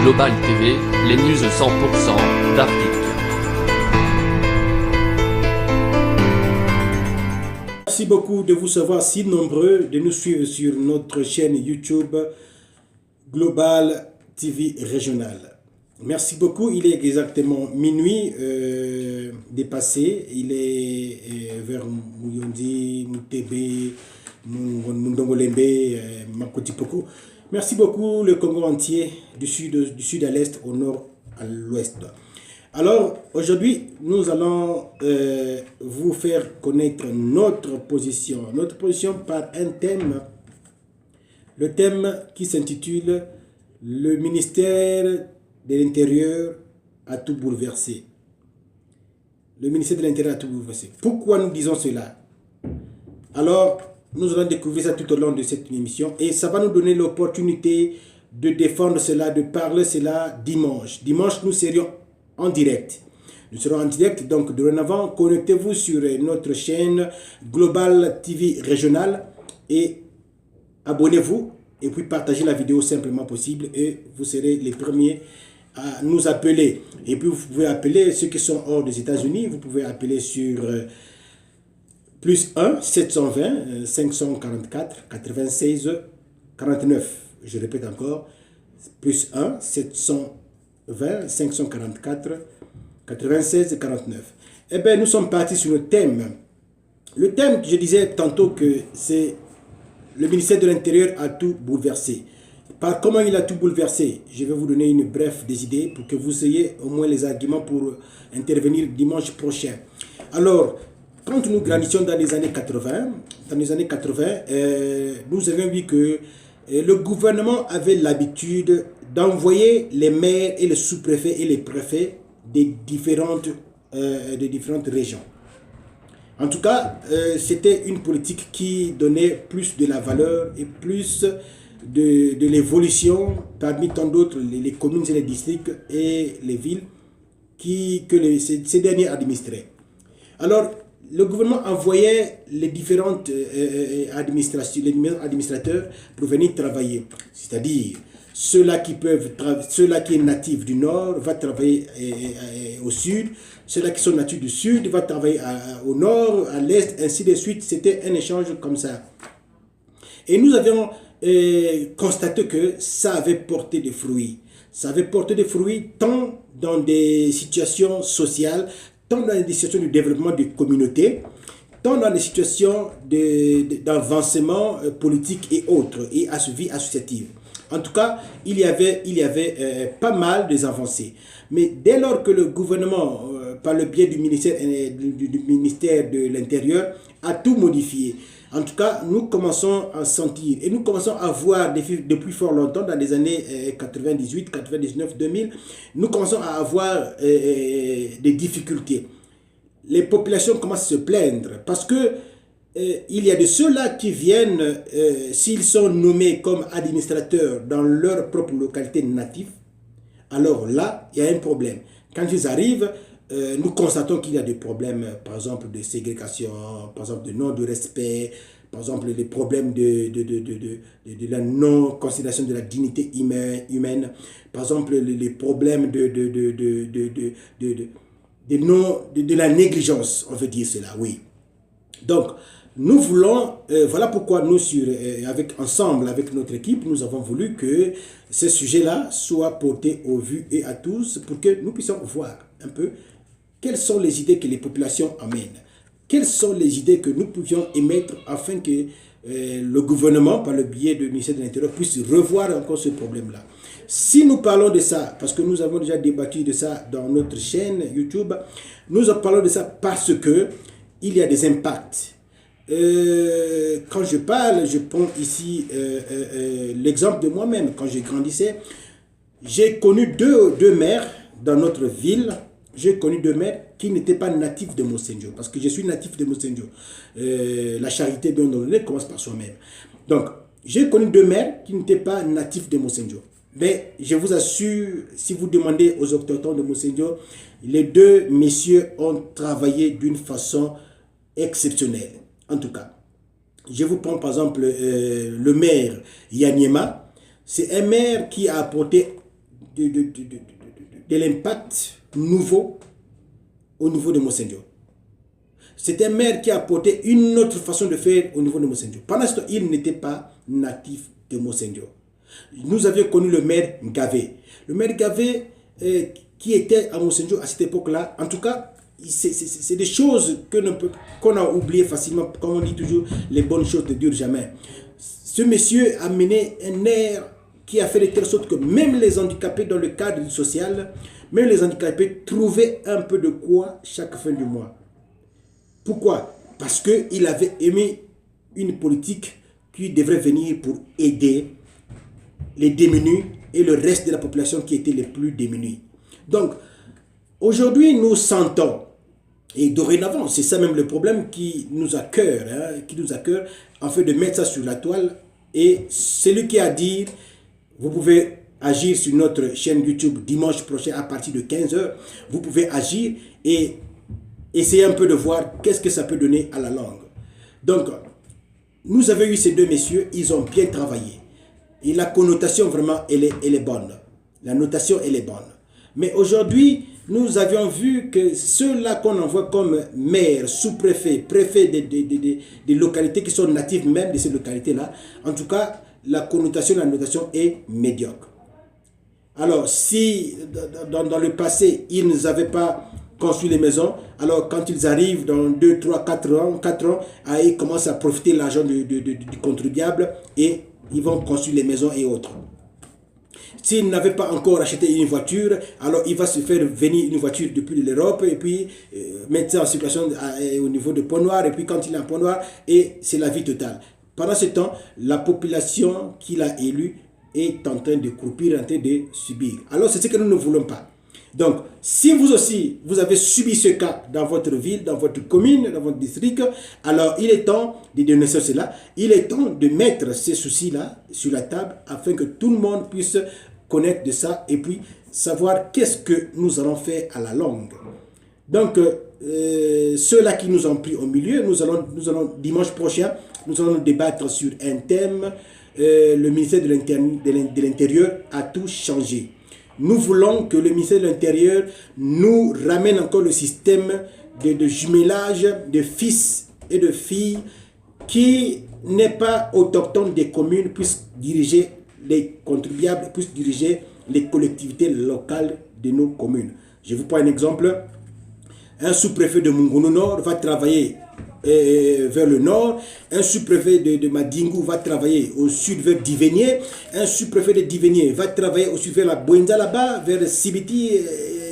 Global TV, les news 100% d'Afrique. Merci beaucoup de vous savoir si nombreux, de nous suivre sur notre chaîne YouTube Global TV Régional. Merci beaucoup, il est exactement minuit dépassé, il est vers Mouyondi, Moutébé, Mundongolembe, Makotipoko. Merci beaucoup le Congo entier, du sud à l'est, au nord à l'ouest. Alors, aujourd'hui, nous allons vous faire connaître notre position par un thème, le thème qui s'intitule « Le ministère de l'Intérieur a tout bouleversé ». Le ministère de l'Intérieur a tout bouleversé. Pourquoi nous disons cela? Alors, nous allons découvrir ça tout au long de cette émission et ça va nous donner l'opportunité de défendre cela, de parler cela dimanche. Dimanche, nous serions en direct. Nous serons en direct, donc dorénavant, connectez-vous sur notre chaîne Global TV Régional et abonnez-vous et puis partagez la vidéo simplement possible et vous serez les premiers à nous appeler. Et puis vous pouvez appeler ceux qui sont hors des États-Unis, vous pouvez appeler sur plus 1 720 544 96 49. Je répète encore, plus 1 720 544 96 49. Eh bien, nous sommes partis sur le thème. Le thème, je disais tantôt que c'est le ministère de l'Intérieur a tout bouleversé. Par comment il a tout bouleversé, je vais vous donner une brève des idées pour que vous ayez au moins les arguments pour intervenir dimanche prochain. Alors, quand nous grandissions dans les années 80, nous avions vu que le gouvernement avait l'habitude d'envoyer les maires et les sous-préfets et les préfets des différentes régions. En tout cas, c'était une politique qui donnait plus de la valeur et plus de l'évolution parmi tant d'autres, les communes et les districts et les villes que ces derniers administraient. Alors, le gouvernement envoyait les différentes administrateurs pour venir travailler. C'est-à-dire, ceux-là qui est natif du nord va travailler au sud, ceux-là qui sont natifs du sud va travailler au nord, à l'est, ainsi de suite. C'était un échange comme ça. Et nous avions constaté que ça avait porté des fruits. Ça avait porté des fruits tant dans des situations sociales, tant dans des situations de développement de communautés, tant dans des situations d'avancement politique et autres, et à vie associative. En tout cas, il y avait pas mal d'avancées. Mais dès lors que le gouvernement, par le biais du ministère de l'Intérieur, a tout modifié, en tout cas, nous commençons à sentir et nous commençons à voir depuis fort longtemps, dans les années 98, 99, 2000, nous commençons à avoir des difficultés. Les populations commencent à se plaindre parce que il y a de ceux-là qui viennent, s'ils sont nommés comme administrateurs dans leur propre localité native, alors là, il y a un problème. Quand ils arrivent, nous constatons qu'il y a des problèmes, par exemple, de ségrégation, par exemple, de non-respect, par exemple, les problèmes de la non-considération de la dignité humaine, par exemple, les problèmes de la négligence, on veut dire cela, oui. Donc, nous voulons, voilà pourquoi nous, ensemble avec notre équipe, nous avons voulu que ce sujet-là soit porté au vu et à tous pour que nous puissions voir un peu quelles sont les idées que les populations amènent. Quelles sont les idées que nous pouvions émettre afin que le gouvernement, par le biais du ministère de l'Intérieur, puisse revoir encore ce problème-là. Si nous parlons de ça, parce que nous avons déjà débattu de ça dans notre chaîne YouTube, nous parlons de ça parce que il y a des impacts. Quand je parle, je prends ici l'exemple de moi-même. Quand je grandissais, j'ai connu deux maires dans notre ville. J'ai connu deux maires qui n'étaient pas natifs de Mossendio, parce que je suis natif de Mossendio. La charité bien donnée commence par soi-même. Donc, j'ai connu deux maires qui n'étaient pas natifs de Mossendio. Mais je vous assure, si vous demandez aux autochtones de Mossendio, les deux messieurs ont travaillé d'une façon exceptionnelle. En tout cas, je vous prends par exemple le maire Yanyema. C'est un maire qui a apporté de l'impact nouveau au niveau de Mossendio. C'est un maire qui a apporté une autre façon de faire au niveau de Mossendio. Pendant ce temps, il n'était pas natif de Mossendio. Nous avions connu le maire Gavé. Le maire Gavé qui était à Mossendio à cette époque-là, en tout cas, c'est des choses qu'on a oubliées facilement. Comme on dit toujours, les bonnes choses ne durent jamais. Ce monsieur a mené un air qui a fait de telle sorte que même les handicapés dans le cadre social, même les handicapés trouvaient un peu de quoi chaque fin du mois. Pourquoi? Parce qu'il avait émis une politique qui devrait venir pour aider les démunis et le reste de la population qui était les plus démunis. Donc, aujourd'hui, nous sentons, et dorénavant, c'est ça même le problème qui nous a cœur, en fait de mettre ça sur la toile, et celui qui a à dire, vous pouvez agir sur notre chaîne YouTube dimanche prochain à partir de 15h, vous pouvez agir et essayer un peu de voir qu'est-ce que ça peut donner à la langue. Donc, nous avons eu ces deux messieurs, ils ont bien travaillé. Et la connotation, vraiment, elle est bonne. La notation, elle est bonne. Mais aujourd'hui, nous avions vu que ceux-là qu'on envoie comme maire, sous-préfet, préfet des localités qui sont natives même de ces localités-là, en tout cas, la connotation, la notation est médiocre. Alors, si dans le passé, ils n'avaient pas construit les maisons, alors quand ils arrivent dans 2, 3, 4 ans, ils commencent à profiter de l'argent du contribuable et ils vont construire les maisons et autres. S'il n'avait pas encore acheté une voiture, alors il va se faire venir une voiture depuis l'Europe et puis mettre ça en circulation au niveau de Pont-Noir. Et puis quand il est en Pont-Noir, et c'est la vie totale. Pendant ce temps, la population qu'il a élue est en train de croupir, en train de subir. Alors c'est ce que nous ne voulons pas. Donc, si vous aussi, vous avez subi ce cas dans votre ville, dans votre commune, dans votre district, alors il est temps de dénoncer cela. Il est temps de mettre ces soucis-là sur la table afin que tout le monde puisse connaître de ça et puis savoir qu'est-ce que nous allons faire à la longue. Donc, ceux-là qui nous ont pris au milieu, nous allons dimanche prochain, nous allons débattre sur un thème. Le ministère de l'Intérieur a tout changé. Nous voulons que le ministère de l'Intérieur nous ramène encore le système de jumelage de fils et de filles qui n'est pas autochtone des communes, puisse diriger les contribuables, puisse diriger les collectivités locales de nos communes. Je vous prends un exemple. Un sous-préfet de Mungono Nord va travailler vers le nord, un sous-préfet de Madingou va travailler au sud vers Divenier, un sous-préfet de Divenier va travailler au sud vers la Bouenza là-bas, vers Sibiti,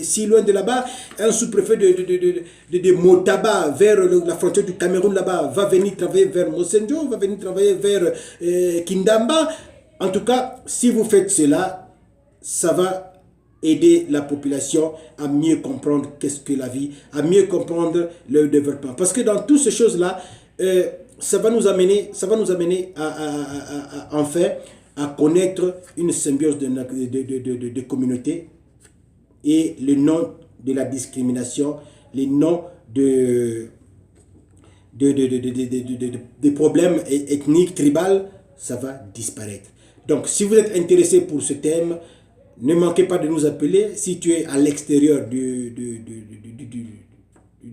si loin de là-bas, un sous-préfet de Motaba vers la frontière du Cameroun là-bas va venir travailler vers Mossendio, va venir travailler vers Kindamba. En tout cas, si vous faites cela, ça va aider la population à mieux comprendre qu'est-ce que la vie, à mieux comprendre le développement. Parce que dans toutes ces choses-là, ça va nous amener à enfin à connaître une symbiose de communautés et le nom de la discrimination, les noms des problèmes ethniques, tribaux, ça va disparaître. Donc, si vous êtes intéressé pour ce thème, ne manquez pas de nous appeler. Si tu es à l'extérieur du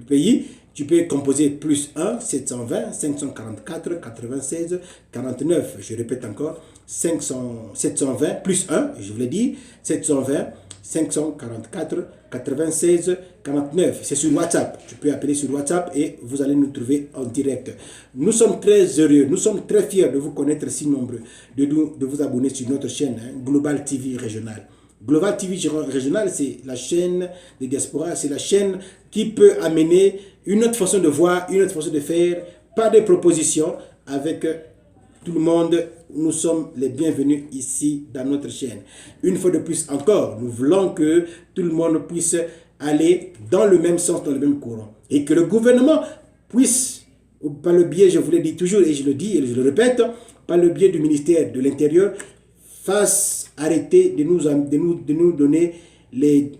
pays, tu peux composer plus 1 720 544 96 49. Je répète encore, 720 plus 1, je vous l'ai dit, 720 544 96 49. C'est sur WhatsApp. Tu peux appeler sur WhatsApp et vous allez nous trouver en direct. Nous sommes très heureux, nous sommes très fiers de vous connaître si nombreux, de vous abonner sur notre chaîne Global TV Régional. Global TV Régional, c'est la chaîne des diasporas, c'est la chaîne qui peut amener une autre façon de voir, une autre façon de faire, pas de propositions avec tout le monde. Nous sommes les bienvenus ici dans notre chaîne. Une fois de plus encore, nous voulons que tout le monde puisse aller dans le même sens, dans le même courant. Et que le gouvernement puisse, par le biais, je vous l'ai dit toujours et je le dis et je le répète, par le biais du ministère de l'Intérieur, fasse arrêter de nous donner les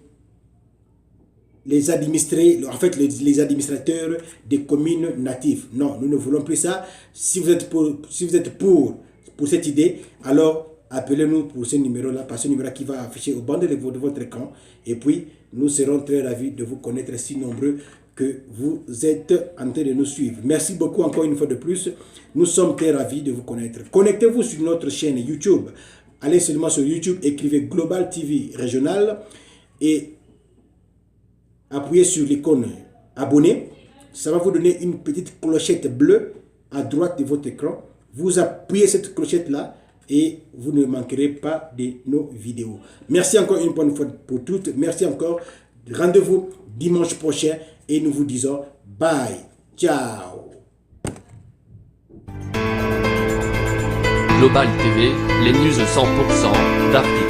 administrés, en fait les administrateurs des communes natives. Non, nous ne voulons plus ça. Si vous êtes pour cette idée, alors appelez-nous pour ce numéro-là, par ce numéro qui va afficher au bas de votre écran. Et puis, nous serons très ravis de vous connaître si nombreux que vous êtes en train de nous suivre. Merci beaucoup encore une fois de plus. Nous sommes très ravis de vous connaître. Connectez-vous sur notre chaîne YouTube. Allez seulement sur YouTube, écrivez Global TV Régional et appuyez sur l'icône abonner. Ça va vous donner une petite clochette bleue à droite de votre écran. Vous appuyez cette clochette-là et vous ne manquerez pas de nos vidéos. Merci encore une bonne fois pour toutes. Merci encore. Rendez-vous dimanche prochain et nous vous disons bye. Ciao. Global TV, les news 100% d'Afrique.